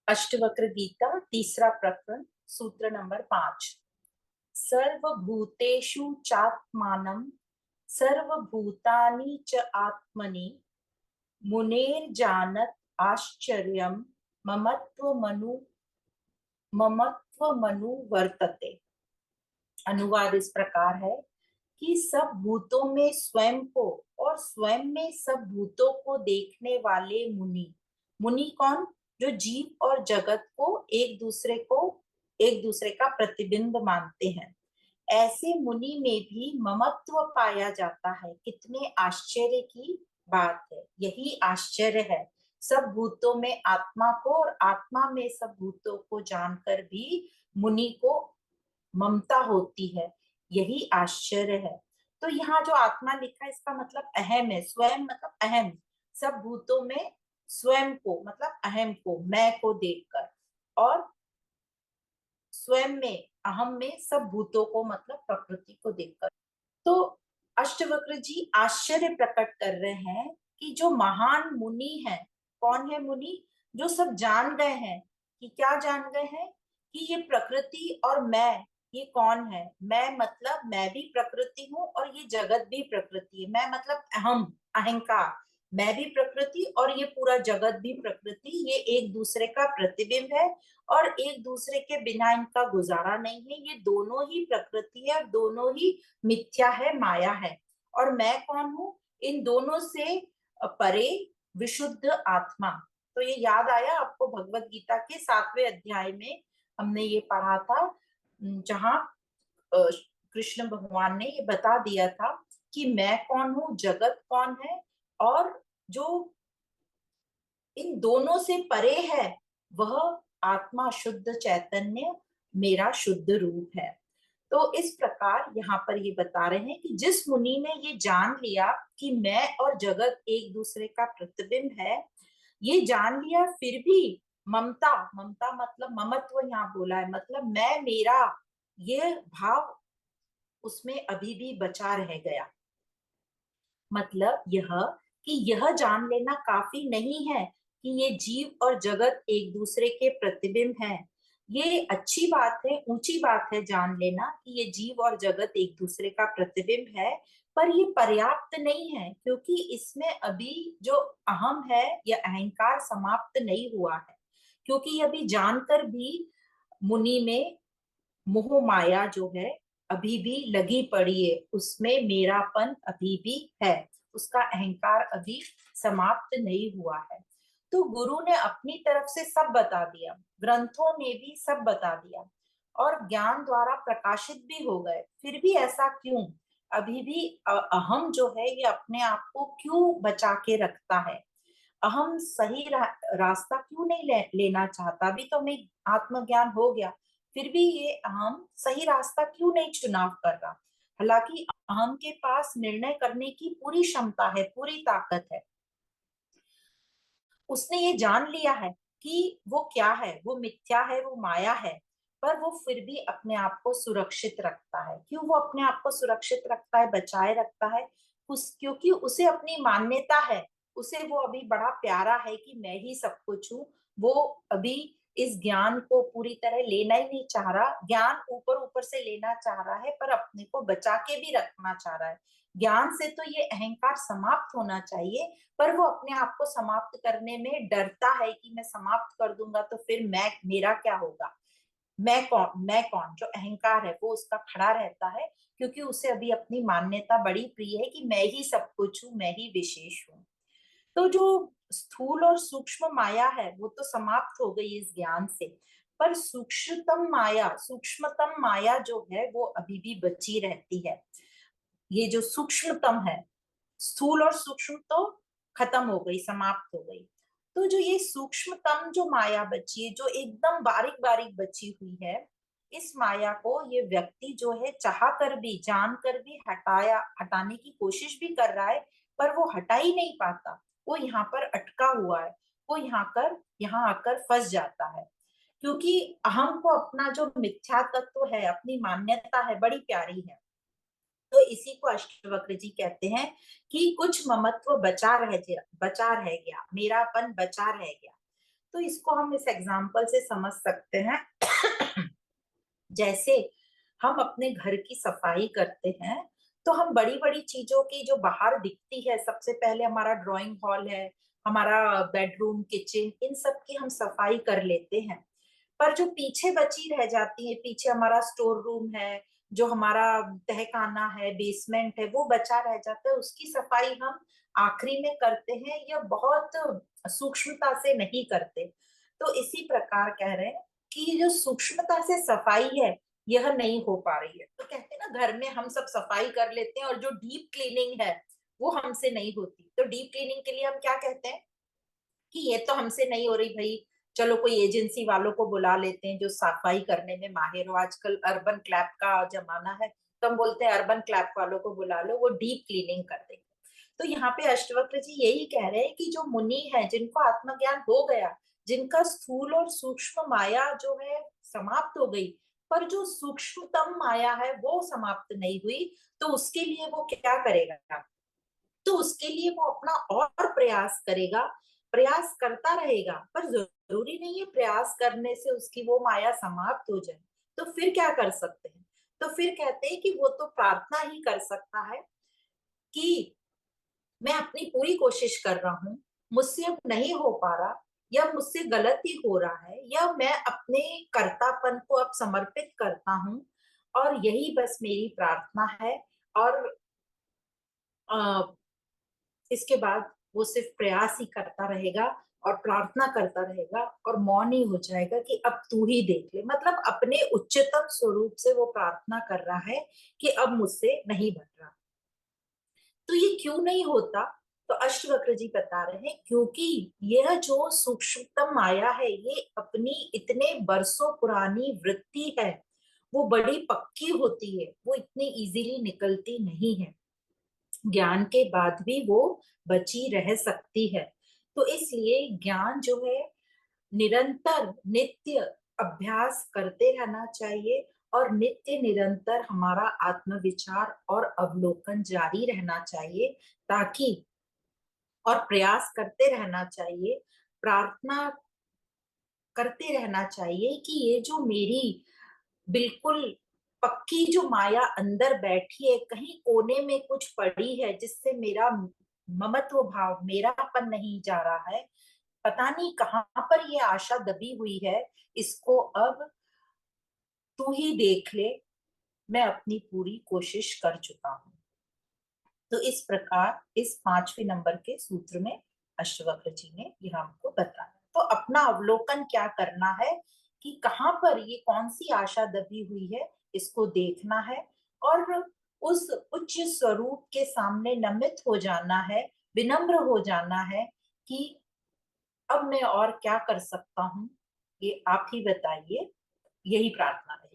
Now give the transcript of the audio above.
अष्टवक्र गीता तीसरा प्रकरण सूत्र नंबर 5। सर्वभूतेषु चात्मानं सर्वभूतानि च आत्मनि मुनेर्जानत् आश्चर्यं ममत्वमनु वर्तते। अनुवाद इस प्रकार है कि सब भूतों में स्वयं को और स्वयं में सब भूतों को देखने वाले मुनि। मुनि कौन? जो जीव और जगत को एक दूसरे का प्रतिबिंब मानते हैं। ऐसे मुनि में भी ममत्व पाया जाता है। कितने आश्चर्य की बात है! यही आश्चर्य है। सब भूतों में आत्मा को और आत्मा में सब भूतों को जानकर भी मुनि को ममता होती है। यही आश्चर्य है। तो यहाँ जो आत्मा लिखा है इसका मतलब अहम है। स्वयं मतलब अहम। सब भूतों में स्वयं को मतलब अहम को, मैं को देखकर, और स्वयं में अहम में सब भूतों को मतलब प्रकृति को देखकर। तो अष्टवक्र जी आश्चर्य प्रकट कर रहे हैं कि जो महान मुनि है, कौन है मुनि? जो सब जान गए हैं। कि क्या जान गए हैं? कि ये प्रकृति और मैं, ये कौन है? मैं मतलब मैं भी प्रकृति हूँ और ये जगत भी प्रकृति है। मैं मतलब अहम, अहंकार। मैं भी प्रकृति और ये पूरा जगत भी प्रकृति, ये एक दूसरे का प्रतिबिंब है और एक दूसरे के बिना इनका गुजारा नहीं है। ये दोनों ही प्रकृति है और दोनों ही मिथ्या है, माया है। और मैं कौन हूँ? इन दोनों से परे विशुद्ध आत्मा। तो ये याद आया आपको, भगवत गीता के 7वें अध्याय में हमने ये पढ़ा था, जहां कृष्ण भगवान ने ये बता दिया था कि मैं कौन हूँ, जगत कौन है, और जो इन दोनों से परे है वह आत्मा शुद्ध चैतन्य, मेरा शुद्ध रूप है। तो इस प्रकार यहाँ पर ये बता रहे हैं कि जिस मुनि ने ये जान लिया कि मैं और जगत एक दूसरे का प्रतिबिंब है, ये जान लिया, फिर भी ममता, ममता मतलब ममत्व यहाँ बोला है, मतलब मैं मेरा, ये भाव उसमें अभी भी बचा रह गया। मतलब यह कि यह जान लेना काफी नहीं है कि ये जीव और जगत एक दूसरे के प्रतिबिंब हैं। ये अच्छी बात है, ऊंची बात है जान लेना कि ये जीव और जगत एक दूसरे का प्रतिबिंब है, पर ये पर्याप्त नहीं है, क्योंकि इसमें अभी जो अहम है या अहंकार समाप्त नहीं हुआ है। क्योंकि अभी जानकर भी मुनि में मोह माया जो है अभी भी लगी पड़ी है, उसमें मेरापन अभी भी है, उसका अहंकार अभी समाप्त नहीं हुआ है। तो गुरु ने अपनी तरफ से सब बता दिया, ग्रंथों ने भी सब बता दिया और ज्ञान द्वारा प्रकाशित भी हो गए, फिर भी ऐसा क्यों? अभी भी अहम जो है ये अपने आप को क्यों बचा के रखता है? अहम सही रास्ता क्यों नहीं लेना चाहता? अभी तो हमें आत्मज्ञान हो गया, फिर भी ये अहम सही रास्ता क्यों नहीं चुनाव कर रहा? हालांकि अहम के पास निर्णय करने की पूरी क्षमता है, पूरी ताकत है। उसने ये जान लिया है कि वो क्या है, वो मिथ्या है, वो माया है, पर वो फिर भी अपने आप को सुरक्षित रखता है। क्यों वो अपने आप को सुरक्षित रखता है, बचाए रखता है? क्योंकि उसे अपनी मान्यता है, उसे वो अभी बड़ा प्यारा है कि मैं ही सब कुछ हूँ। वो अभी इस ज्ञान को पूरी तरह लेना ही नहीं चाह रहा। ज्ञान ऊपर ऊपर से लेना चाह रहा है, पर अपने को बचा के भी रखना चाह रहा है। ज्ञान से तो ये अहंकार समाप्त होना चाहिए, पर वो अपने आप को समाप्त करने में डरता है कि मैं समाप्त कर दूंगा तो फिर मैं, मेरा क्या होगा? मैं कौन, मैं कौन? जो अहंकार है वो उसका खड़ा रहता है, क्योंकि उसे अभी अपनी मान्यता बड़ी प्रिय है कि मैं ही सब कुछ हूँ, मैं ही विशेष हूँ। तो जो स्थूल और सूक्ष्म माया है वो तो समाप्त हो गई इस ज्ञान से, पर सूक्ष्मतम माया जो है वो अभी भी बची रहती है। ये जो सूक्ष्मतम है, स्थूल और सूक्ष्म तो खत्म हो गई, समाप्त हो गई। तो जो ये सूक्ष्मतम जो माया बची है, जो एकदम बारीक बारीक बची हुई है, इस माया को ये व्यक्ति जो है चाह कर भी, जान कर भी हटाने की कोशिश भी कर रहा है, पर वो हटा ही नहीं पाता। वो यहाँ पर अटका हुआ है, वो यहाँ आकर फंस जाता है। क्योंकि अहम को अपना जो मिथ्या तत्व है, अपनी मान्यता है, बड़ी प्यारी है। तो इसी को अष्टवक्र जी कहते हैं कि कुछ ममत्व बचा रह गया, मेरापन बचा रह गया। तो इसको हम इस एग्जाम्पल से समझ सकते हैं। जैसे हम अपने घर की सफाई करते हैं, तो हम बड़ी बड़ी चीजों की जो बाहर दिखती है, सबसे पहले हमारा ड्राइंग हॉल है, हमारा बेडरूम, किचन, इन सब की हम सफाई कर लेते हैं। पर जो पीछे बची रह जाती है, पीछे हमारा स्टोर रूम है, जो हमारा तहखाना है, बेसमेंट है, वो बचा रह जाता है, उसकी सफाई हम आखिरी में करते हैं या बहुत सूक्ष्मता से नहीं करते। तो इसी प्रकार कह रहे हैं कि ये जो सूक्ष्मता से सफाई है, यह नहीं हो पा रही है। तो कहते हैं ना, घर में हम सब सफाई कर लेते हैं और जो डीप क्लीनिंग है वो हमसे नहीं होती। तो डीप क्लीनिंग के लिए हम क्या कहते हैं कि ये तो हमसे नहीं हो रही भाई, चलो कोई एजेंसी वालों को बुला लेते हैं जो सफाई करने में माहिर हो। आजकल अर्बन क्लैप का जमाना है, तो हम बोलते हैं अर्बन क्लैप वालों को बुला लो, वो डीप क्लीनिंग कर देंगे। तो यहाँ पे अष्टवक्र जी यही कह रहे हैं कि जो मुनि है, जिनको आत्मज्ञान हो गया, जिनका स्थूल और सूक्ष्म माया जो है समाप्त हो गई, पर जो सूक्ष्मतम माया है वो समाप्त नहीं हुई, तो उसके लिए वो क्या करेगा? तो उसके लिए वो अपना और प्रयास करेगा, प्रयास करता रहेगा। पर जरूरी नहीं है प्रयास करने से उसकी वो माया समाप्त हो जाए। तो फिर क्या कर सकते हैं? तो फिर कहते हैं कि वो तो प्रार्थना ही कर सकता है कि मैं अपनी पूरी कोशिश कर रहा हूँ, मुझसे अब नहीं हो पा रहा, या मुझसे गलत ही हो रहा है, या मैं अपने कर्तापन को अब समर्पित करता हूँ, और यही बस मेरी प्रार्थना है। और इसके बाद वो सिर्फ प्रयास ही करता रहेगा और प्रार्थना करता रहेगा और मौन ही हो जाएगा कि अब तू ही देख ले। मतलब अपने उच्चतम स्वरूप से वो प्रार्थना कर रहा है कि अब मुझसे नहीं बन रहा। तो ये क्यों नहीं होता? तो अष्टवक्र जी बता रहे हैं, क्योंकि यह जो सूक्ष्मतम माया है, ये अपनी इतने बरसों पुरानी वृत्ति है, वो बड़ी पक्की होती है, वो इतनी इजीली निकलती नहीं है। ज्ञान के बाद भी वो बची रह सकती है। तो इसलिए ज्ञान जो है, निरंतर नित्य अभ्यास करते रहना चाहिए, और नित्य निरंतर हमारा आत्मविचार और अवलोकन जारी रहना चाहिए, ताकि, और प्रयास करते रहना चाहिए, प्रार्थना करते रहना चाहिए कि ये जो मेरी बिल्कुल पक्की जो माया अंदर बैठी है, कहीं कोने में कुछ पड़ी है जिससे मेरा ममत्व भाव, मेरापन नहीं जा रहा है, पता नहीं कहाँ पर ये आशा दबी हुई है, इसको अब तू ही देख ले, मैं अपनी पूरी कोशिश कर चुका हूँ। तो इस प्रकार इस 5वें नंबर के सूत्र में अष्टवक्र जी ने यह हमको बताया। तो अपना अवलोकन क्या करना है कि कहाँ पर ये कौन सी आशा दबी हुई है, इसको देखना है, और उस उच्च स्वरूप के सामने नमित हो जाना है, विनम्र हो जाना है कि अब मैं और क्या कर सकता हूँ, ये आप ही बताइए। यही प्रार्थना है।